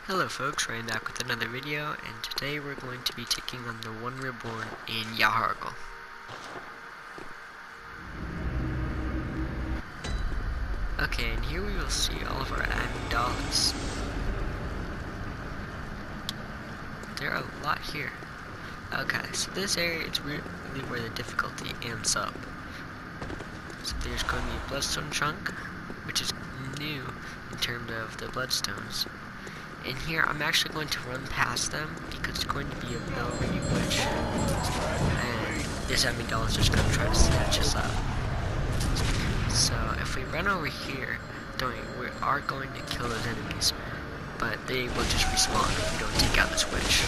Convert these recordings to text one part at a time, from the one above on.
Hello folks, Ryan back with another video, and today we're going to be taking on the One Reborn in Yahar'gul. Okay, and here we will see all of our Amygdalas. There are a lot here. Okay, so this area is really where the difficulty amps up. So there's going to be a bloodstone chunk, which is new in terms of the bloodstones. In here, I'm actually going to run past them because it's going to be a bell-ringing witch, and this Amygdala is just going to try to snatch us up. So if we run over here, we are going to kill those enemies, but they will just respawn if we don't take out this witch.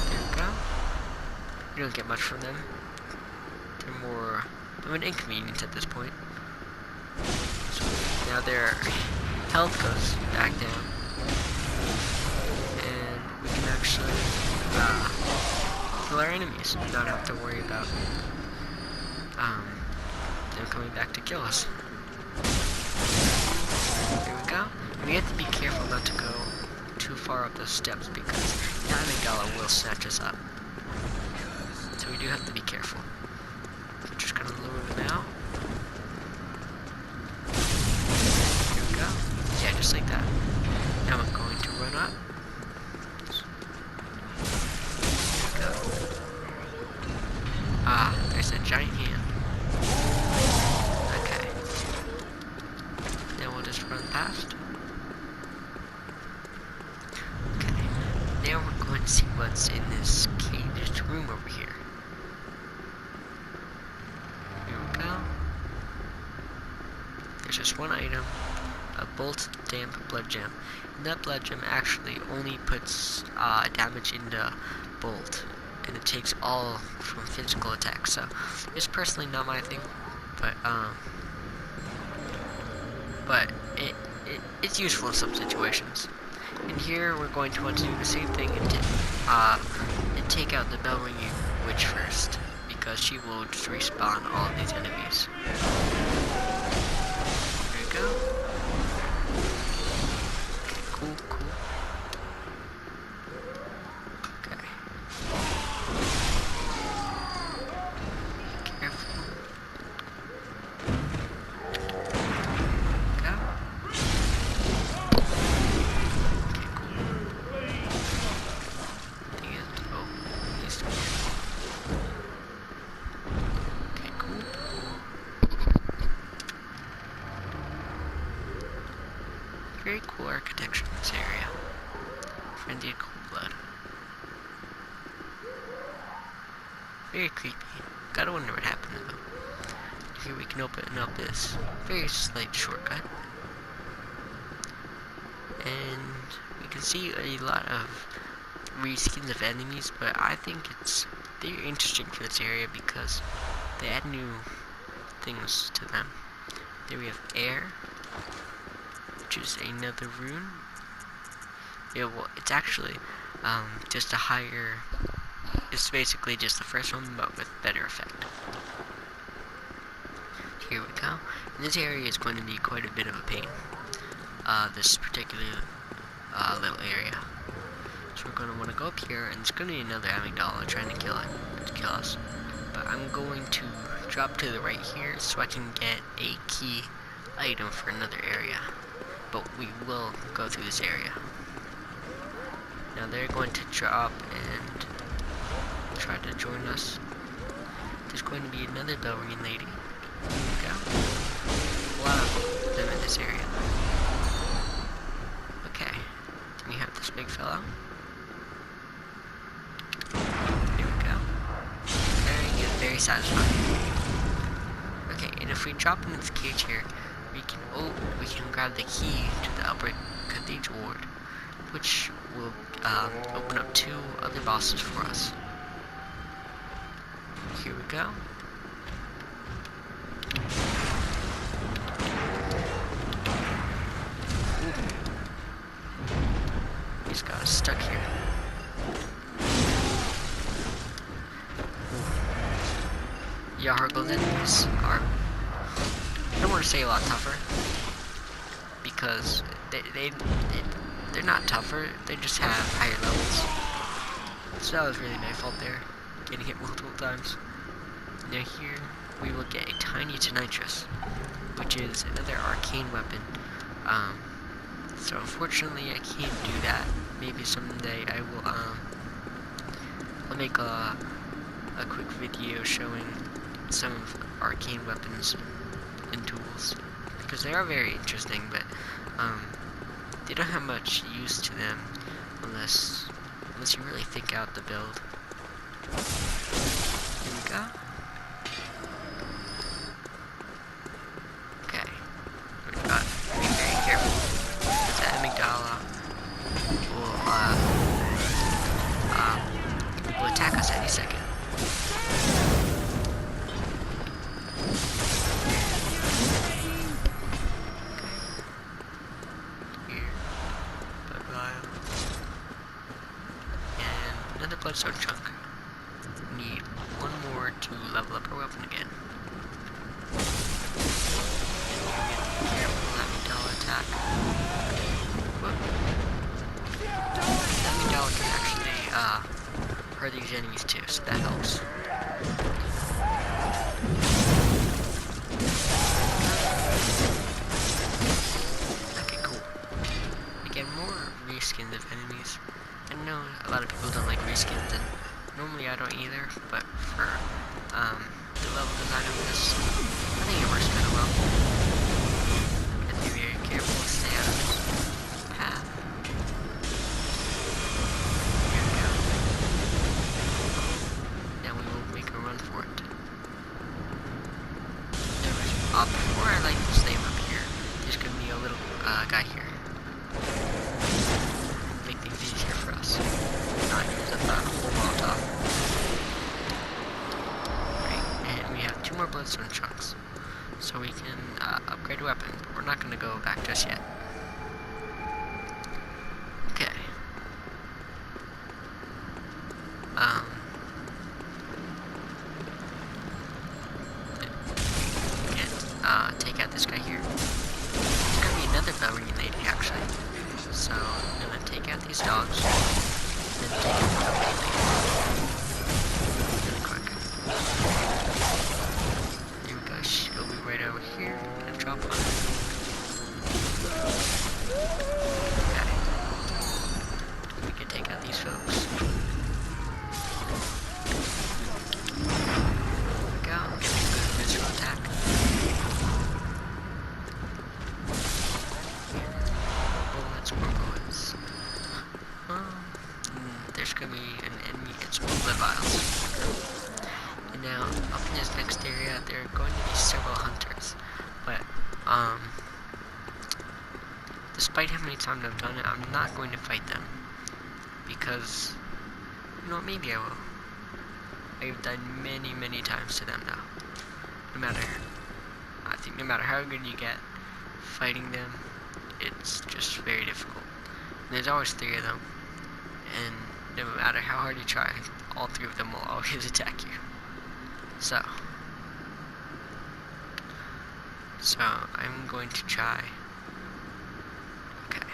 There we go. We don't get much from them. They're more of an inconvenience at this point. So now they're health goes back down, and we can actually kill our enemies and not have to worry about them coming back to kill us. There we go. And we have to be careful not to go too far up those steps because the Amygdala will snatch us up. So we do have to be careful. We're just gonna lure them out. Just like that. Now I'm going to run up. There we go. Ah, there's a giant hand. Okay. Now we'll just run past. Okay. Now we're going to see what's in this caged room over here. Here we go. There's just one item. A bolt damp blood gem, and that blood gem actually only puts damage into bolt, and it takes all from physical attacks. So it's personally not my thing, but it's useful in some situations. And here we're going to want to do the same thing and take out the bell ringing witch first, because she will just respawn all of these enemies. There we go. Cool. Okay. Careful. Go. Okay, cool. He's okay, cool. Very cool architecture in this area. Friendly cool blood. Very creepy. Gotta wonder what happened to them. Here we can open up this very slight shortcut. And we can see a lot of reskins of enemies, but I think it's very interesting for this area because they add new things to them. There we have air, which is another rune. Yeah, well, it's actually just a higher. It's basically just the first one, but with better effect. Here we go. And this area is going to be quite a bit of a pain. This particular little area. So we're going to want to go up here, and it's going to be another Amygdala trying to kill us. But I'm going to drop to the right here so I can get a key item for another area. But we will go through this area. Now they're going to drop and try to join us. There's going to be another bell ringing lady. There we go. A lot of them in this area. Okay. Then we have this big fellow. There we go. Very good, very satisfying. Okay, and if we drop into this cage here, we can grab the key to the upper cathedral ward, which will open up 2 other bosses for us. Here we go. He's got us stuck here. Yahar'gul enemies are, I don't want to say a lot tougher, because they they're not tougher, they just have higher levels. So that was really my fault there, getting hit multiple times. Now here, we will get a tiny nitrous, which is another arcane weapon. So unfortunately I can't do that. Maybe someday I will, I'll make a quick video showing some of arcane weapons and tools, because they are very interesting, but they don't have much use to them unless you really think out the build. Here we go. Okay. We've got to be very careful. The amygdala will attack us any second. Bloodstone chunk. Need one more to level up our weapon again. Careful, amygdala attack. Whoop. Amygdala can actually hurt these enemies too, so that helps. Okay, cool. Again, more reskins of enemies. I know a lot of people don't like reskins, and normally I don't either, but for the level design of this, I think it works kind of well. You have to be very careful to stay out of this path. Here we go. Now we will make a run for it. Before I light this flame up here, there's going to be a little guy here. Easier for us. Not use up that whole Molotov. Right, and we have 2 more bloodstone chunks, so we can upgrade a weapon, but we're not going to go back just yet. Okay. And take out this guy here. There's going to be another bell ringing lady, actually. So, I'm going to take out these dogs, then take out the company lady. Really quick. Here we go, she'll be right over here, and drop on it. Okay. We can take out these folks. There we go, get a good visual attack. There's gonna be an enemy and some blood vials. And now, up in this next area, there are going to be several hunters. But, despite how many times I've done it, I'm not going to fight them. Because, you know what, maybe I will. I've done many times to them now. I think no matter how good you get fighting them, it's just very difficult. And there's always 3 of them. And no matter how hard you try, all 3 of them will always attack you. So I'm going to try. Okay.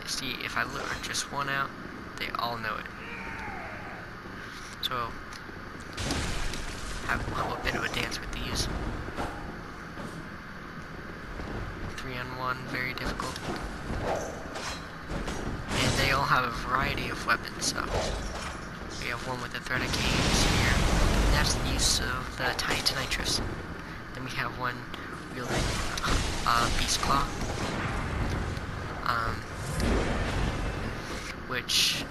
See, if I lure just one out, they all know it. So have a bit of a dance with these. 3-on-1, very difficult. And they all have a variety of weapons, so we have one with a threat of games here, and that's the use of the tiny nitrous. Then we have one wielding beast claw, which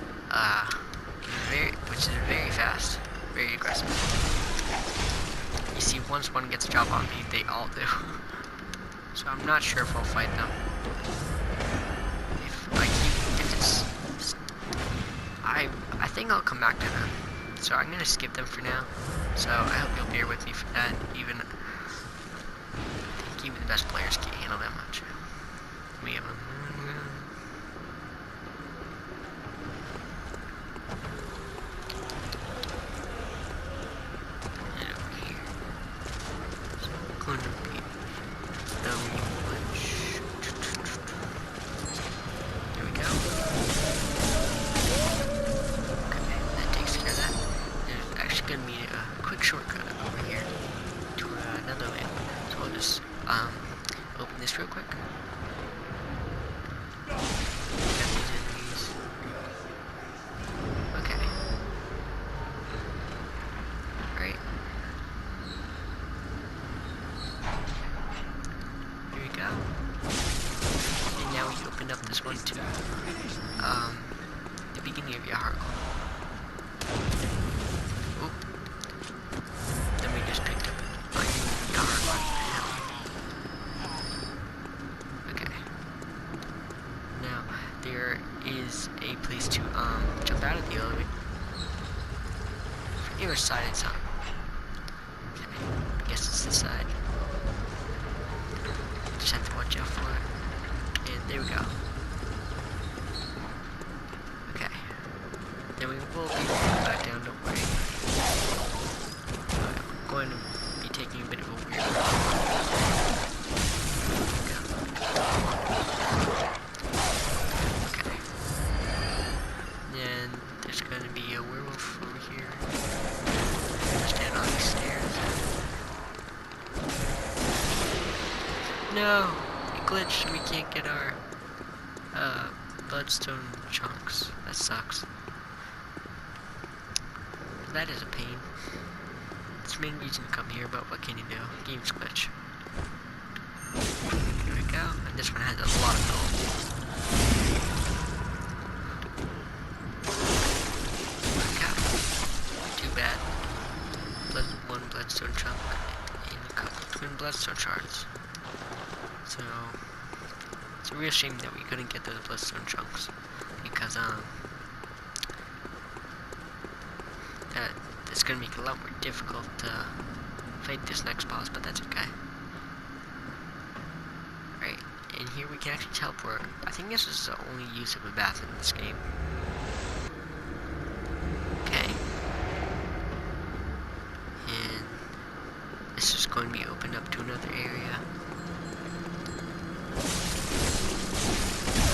is very fast, very aggressive. You see, once one gets a job on me, they all do. So I'm not sure if I'll fight them. I think I'll come back to them. So I'm gonna skip them for now. So I hope you'll bear with me for that. Even the best players can't handle that much. We have a and over here. So I'm going to be the Got these enemies. Okay. Right. Here we go. And now we opened up this one too. The beginning of Yahar'gul. Oop. Then we just picked up a new Yahar'gul. Okay. Now there is a place to jump out of the elevator. I forget which side it's on. Okay. I guess it's this side. Just have to watch out for it. And there we go. Okay. Then we will be going back down, don't worry. I'm going to be taking a bit of a weird route. Okay. Then there's going to be a werewolf over here. Stand on the stairs. No! It glitched. We can't get our bloodstone chunks. That sucks. That is a pain. It's the main reason to come here, but what can you do? Game's glitch. Here we go. And this one has a lot of gold. Okay. Too bad. One bloodstone chunk and a couple twin bloodstone shards. So it's a real shame that we couldn't get those bloodstone chunks because that it's gonna make it a lot more difficult to fight this next boss, but that's okay. Right, and here we can actually teleport. I think this is the only use of a bathroom in this game. Okay. And this is going to be opened up to another area.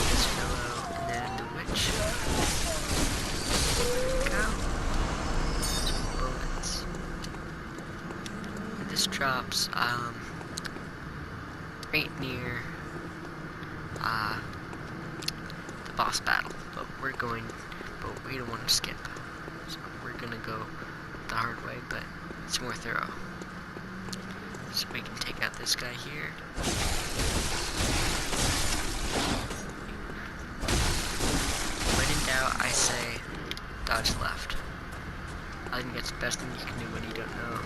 This fellow, and then the witch. There we go. Some bullets. And this drops, right near, the boss battle. But we don't want to skip. So we're gonna go the hard way, but it's more thorough. So we can take out this guy here. When in doubt, I say dodge left. I think that's the best thing you can do when you don't know.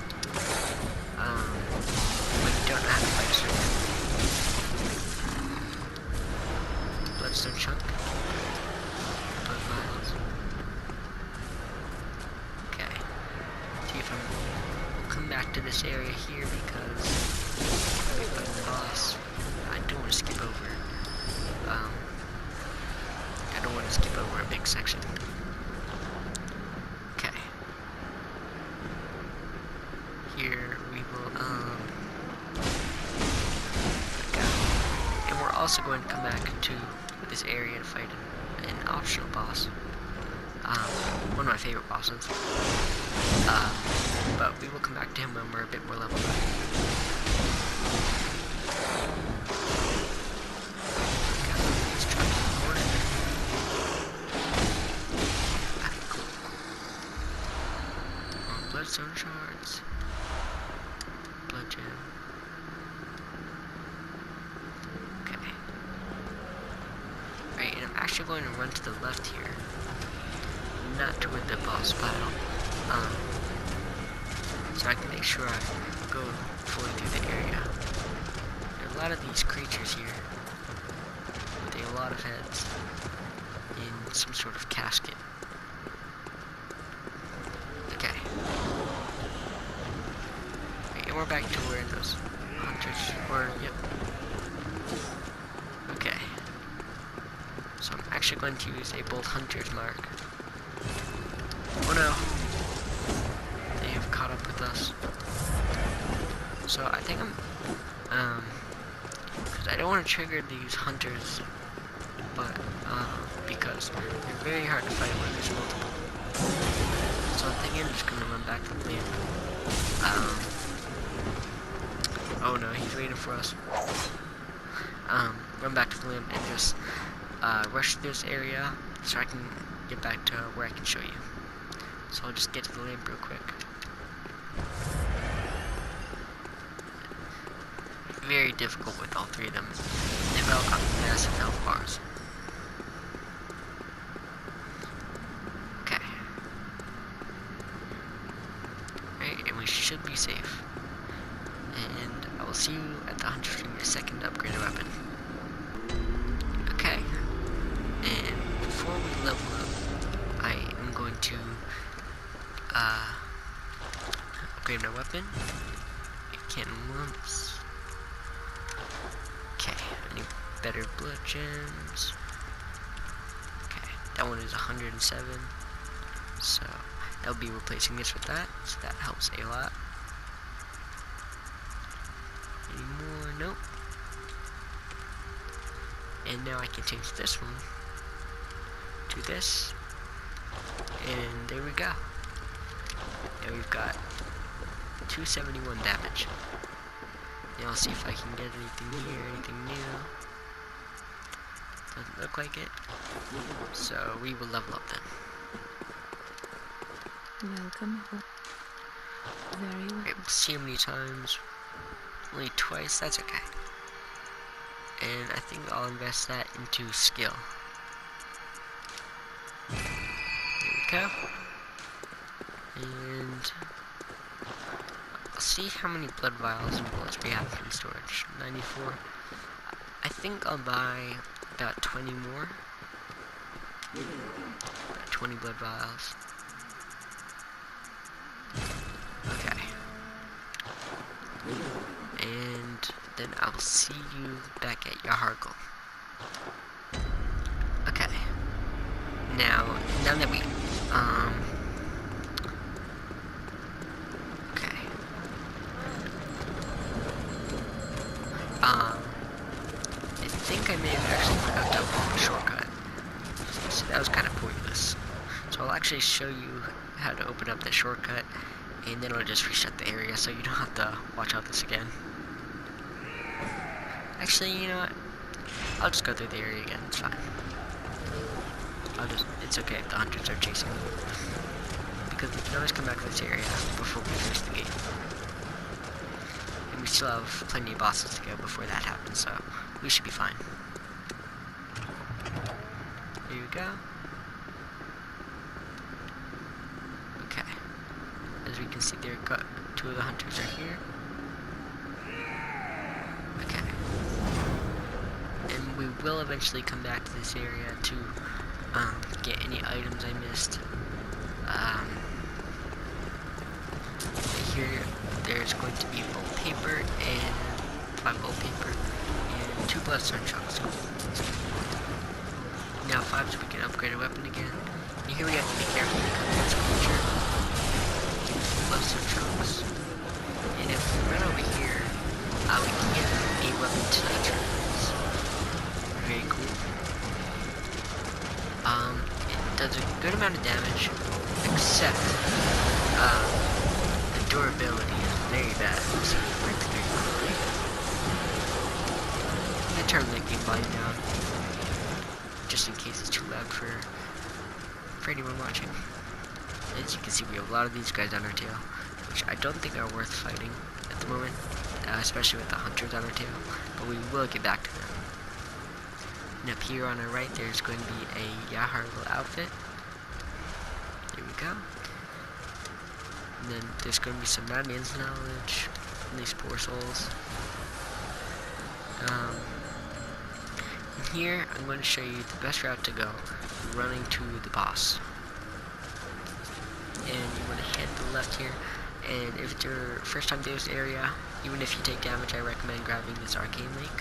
When you don't know how to fight certain. Bloodstone chunk. Blood vials. Okay. See if we'll come back to this area here because we fight the boss. I don't want to skip over. I don't want to skip over a big section. Okay. Here we will go. And we're also going to come back to this area to fight an optional boss. One of my favorite bosses. But we will come back to him when we're a bit more leveled up. Let's try to record it. Okay, cool. More bloodstone shards. Blood gem. Okay. Right, and I'm actually going to run to the left here. Not toward the boss battle. So I can make sure I go fully through the area. There are a lot of these creatures here. They have a lot of heads in some sort of casket. Okay. Right, and we're back to where those hunters were. Yep. Okay. So I'm actually going to use a bold hunter's mark. Oh no. They have caught up with us. So I think because I don't want to trigger these hunters, but, because they're very hard to fight when there's multiple. So I'm thinking I'm just gonna run back to the lamp. Oh no, he's waiting for us. Run back to the lamp and just rush through this area so I can get back to where I can show you. So I'll just get to the lamp real quick. Very difficult with all three of them. They've all got massive health bars. Okay. Right, and we should be safe. And I will see you at the Hunter Stream, your second upgraded weapon. Okay. And before we level up, I am going to upgrade my weapon. Cannon lumps. Okay, I need better blood gems. Okay, that one is 107. So I'll be replacing this with that, so that helps a lot. Any more? Nope. And now I can change this one to this. And there we go. Now we've got 271 damage. Now I'll see if I can get anything here, anything new. Doesn't look like it. So we will level up then. Welcome. Very well. Right, we'll see how many times. Only twice, that's okay. And I think I'll invest that into skill. There we go. And I'll see how many blood vials and bullets we have in storage. 94. I think I'll buy about 20 more. About 20 blood vials. Okay. And then I will see you back at Yahar'gul. Okay. Now that we I think I may have actually put out double shortcut. So that was kind of pointless. So I'll actually show you how to open up the shortcut, and then I'll just reset the area so you don't have to watch out this again. Actually, you know what? I'll just go through the area again, it's fine. It's okay if the hunters are chasing me. Because we can always come back to this area before we finish the game. And we still have plenty of bosses to go before that happens, so we should be fine. Here we go. Okay. As we can see there, got two of the hunters are here. Okay. And we will eventually come back to this area to get any items I missed. Here, there's going to be bolt paper and 5 bolt paper and 2 bloodstone chunks. Now 5 so we can upgrade a weapon again. And here we have to be careful because there's a creature. Bloodstone chunks. And if we run over here, we can get a weapon to the turns. Very cool. It does a good amount of damage, except the durability is very bad. So it breaks very quickly. I'm gonna turn the game volume down, just in case it's too loud for anyone watching. As you can see, we have a lot of these guys on our tail, which I don't think are worth fighting at the moment, especially with the hunters on our tail, but we will get back to them. And up here on our right, there's going to be a Yahar'gul outfit. There we go. And then there's going to be some madman's knowledge from these poor souls. And here, I'm going to show you the best route to go, running to the boss. And you want to head to the left here. And if it's your first time through this area, even if you take damage, I recommend grabbing this arcane link.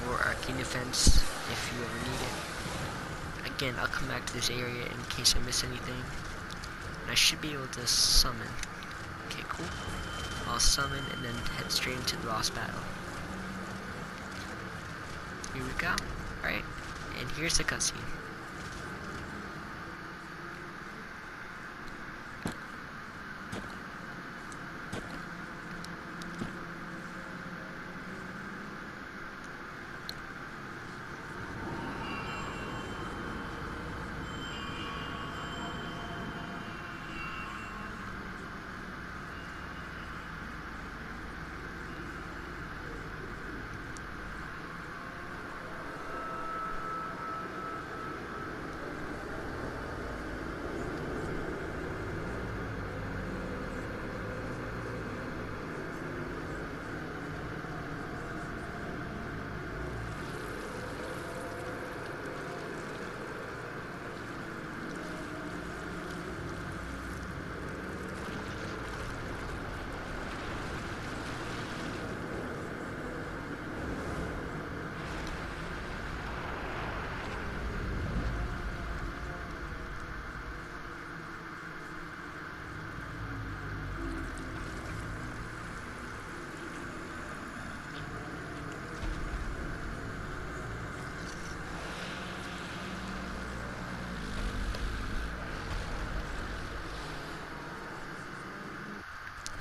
Or arcane defense if you ever need it. Again, I'll come back to this area in case I miss anything. And I should be able to summon. Okay, cool. I'll summon and then head straight into the boss battle. Here we go. Alright, and here's the cutscene.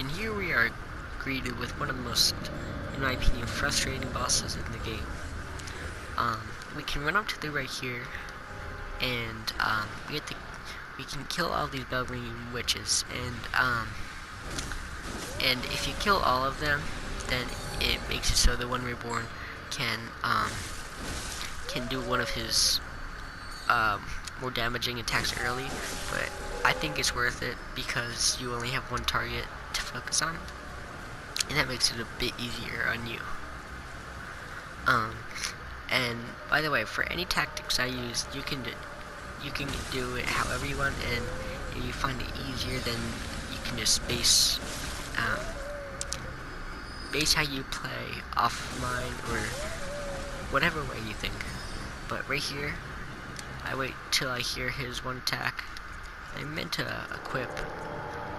And here we are greeted with one of the most, in my opinion, frustrating bosses in the game. We can run up to the right here, and we can kill all these bell-ringing witches, and if you kill all of them, then it makes it so the One Reborn can do one of his more damaging attacks early, but I think it's worth it because you only have one target to focus on, and that makes it a bit easier on you. And by the way, for any tactics I use, you can do it however you want, and if you find it easier, then you can just base how you play off mine or whatever way you think. But right here, I wait till I hear his one attack. I meant to equip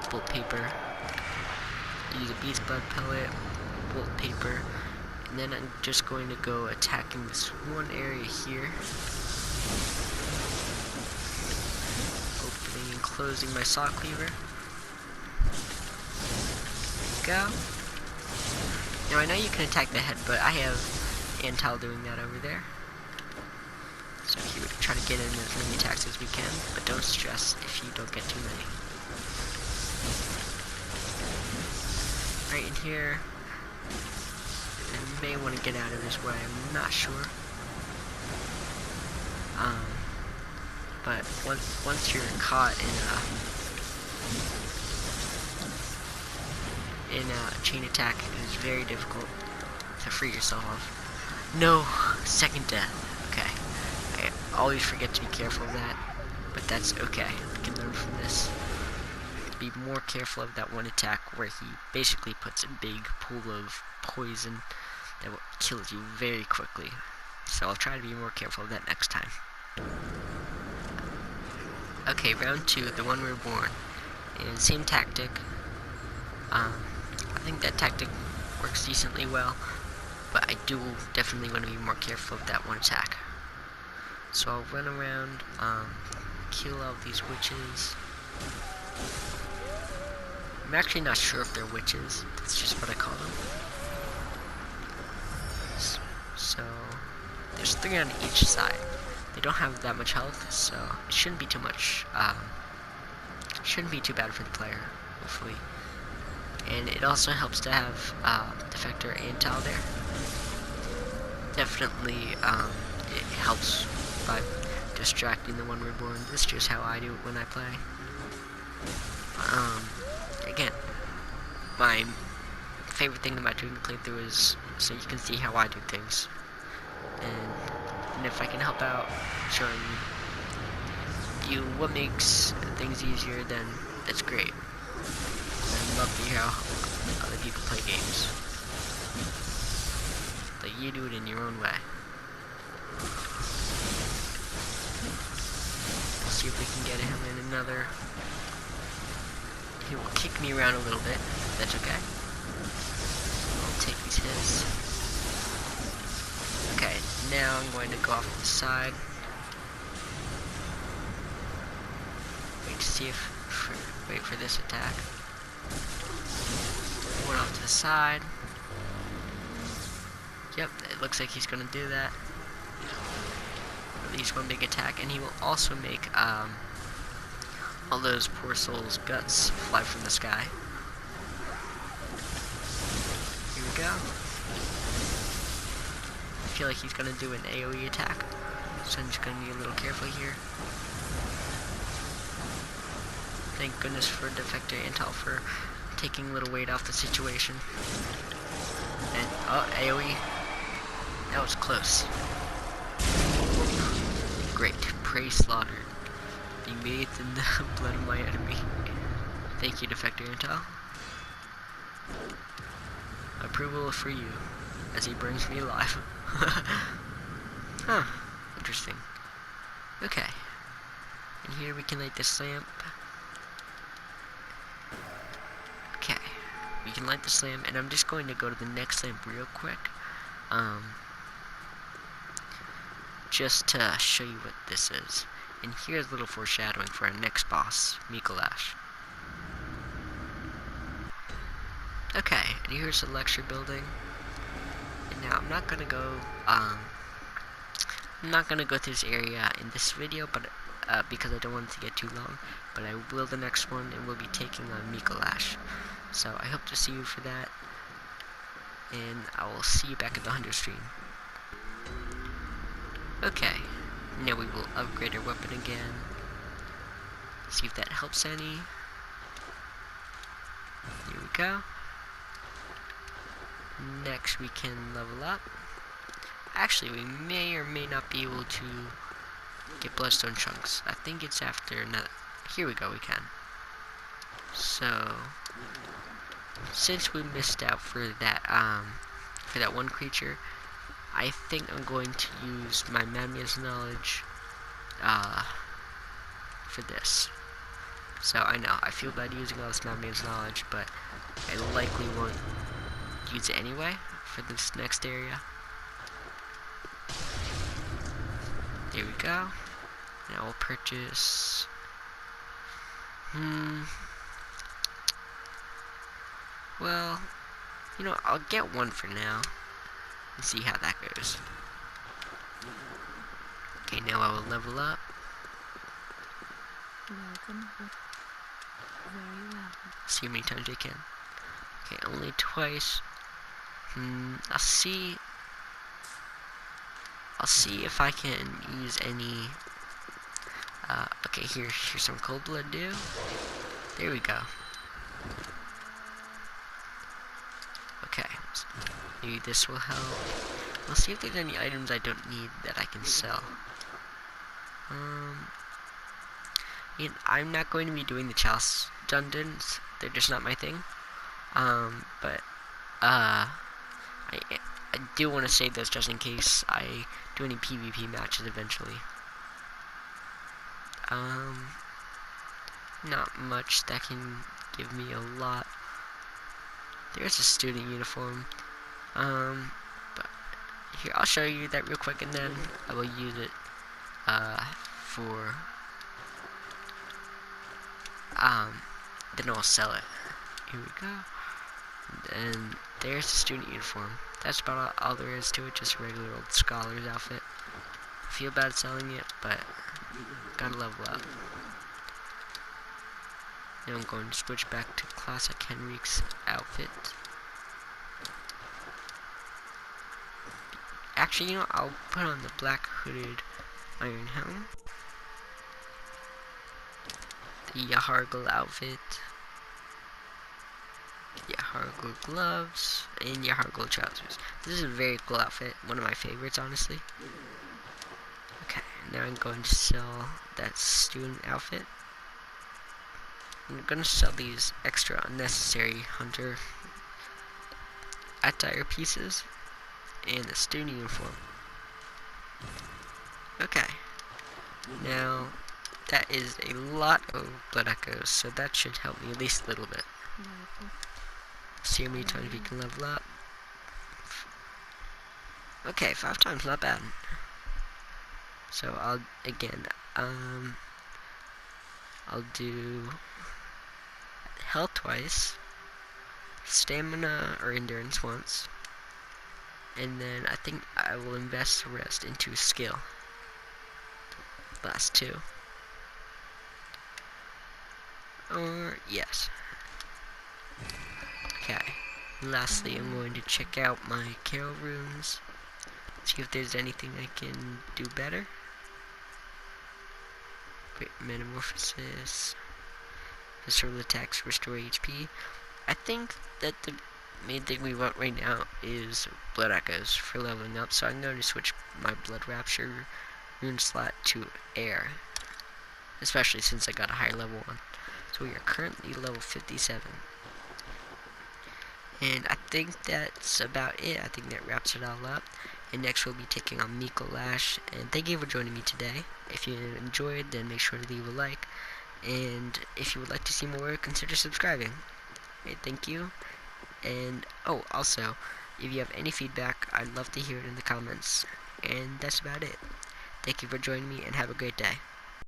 bolt paper, use a beast blood pellet, bolt paper, and then I'm just going to go attacking this one area here, opening and closing my saw cleaver. Go. Now I know you can attack the head, but I have Antal doing that over there. So here we try to get in as many attacks as we can, but don't stress if you don't get too many. Right in here, you may want to get out of his way, I'm not sure. But once you're caught in a chain attack, it is very difficult to free yourself of. No, second death. Okay, I always forget to be careful of that, but that's okay. We can learn from this. Be more careful of that one attack where he basically puts a big pool of poison that will kill you very quickly. So I'll try to be more careful of that next time. Okay, round 2, the One Reborn. And same tactic. I think that tactic works decently well, but I do definitely want to be more careful of that one attack. So I'll run around, kill all these witches. I'm actually not sure if they're witches, that's just what I call them. So there's 3 on each side. They don't have that much health, so it shouldn't be too much, shouldn't be too bad for the player, hopefully. And it also helps to have Defector Antal there. Definitely, it helps by distracting the One Reborn. This is just how I do it when I play. Again, my favorite thing about doing the playthrough is so you can see how I do things. And if I can help out showing you what makes things easier, then that's great. I love to hear how other people play games. But you do it in your own way. Let's see if we can get him in another. He will kick me around a little bit. That's okay. I'll take these hits. Okay, now I'm going to go off to the side. Wait for this attack. One off to the side. Yep, it looks like he's gonna do that. Release one big attack, and he will also make all those poor souls' guts fly from the sky. Here we go. I feel like he's gonna do an AoE attack, so I'm just gonna be a little careful here. Thank goodness for Defector Antal for taking a little weight off the situation. And, oh, AoE. That was close. Great. Prey slaughtered. Being bathed in the blood of my enemy. Thank you, Defector Antal. Approval for you, as he brings me alive. Huh. Interesting. Okay. And here we can light this lamp. Okay. We can light this lamp, and I'm just going to go to the next lamp real quick. Just to show you what this is. And here's a little foreshadowing for our next boss, Mikolash. Okay, and here's the lecture building. And now I'm not gonna go through this area in this video, but because I don't want it to get too long. But I will the next one, and we'll be taking on Mikolash. So I hope to see you for that, and I will see you back at the Hunter stream. Okay, now we will upgrade our weapon again. See if that helps any. Here we go. Next we can level up. Actually, we may or may not be able to get bloodstone chunks. I think it's after another. Here we go, we can. So, since we missed out for that one creature, I think I'm going to use my madman's knowledge for this. So I know I feel bad using all this madman's knowledge, but I likely won't use it anyway for this next area. There we go. Now we'll purchase. Well, you know, I'll get one for now and see how that goes. Okay, now I will level up. Welcome. Very well. See how many times I can. Okay, only twice. I'll see if I can use any. Okay, here's some cold blood dew. There we go. Okay, so maybe this will help. We'll see if there's any items I don't need that I can sell. And I'm not going to be doing the chalice dungeons. They're just not my thing. But I do want to save those just in case I do any PvP matches eventually. Not much that can give me a lot. There's a student uniform. But here, I'll show you that real quick, and then I will use it for then I'll sell it. Here we go. And there's the student uniform. That's about all there is to it, just a regular old scholar's outfit. I feel bad selling it, but gotta level up. Now I'm going to switch back to classic Henrik's outfit. Actually, you know, I'll put on the black hooded iron helm, the Yahar'gul outfit, Yahar'gul gloves, and Yahar'gul trousers. This is a very cool outfit, one of my favorites, honestly. Okay, now I'm going to sell that student outfit. I'm going to sell these extra unnecessary hunter attire pieces and the student uniform. Okay, now that is a lot of blood echoes, so that should help me at least a little bit. See how many times we can level up. Okay, 5 times, not bad. So I'll do health twice, stamina or endurance once, and then I think I will invest the rest into skill. Last 2. Or yes. Okay. Lastly, I'm going to check out my Carol runes. See if there's anything I can do better. Great metamorphosis. Visceral attacks restore HP. I think that the main thing we want right now is blood echoes for leveling up, so I'm going to switch my blood rapture rune slot to air, especially since I got a higher level one. So we are currently level 57. And I think that's about it. I think that wraps it all up. And next we'll be taking on Mikolash. And thank you for joining me today. If you enjoyed, then make sure to leave a like. And if you would like to see more, consider subscribing. Okay, thank you. And, oh, also, if you have any feedback, I'd love to hear it in the comments. And that's about it. Thank you for joining me, and have a great day.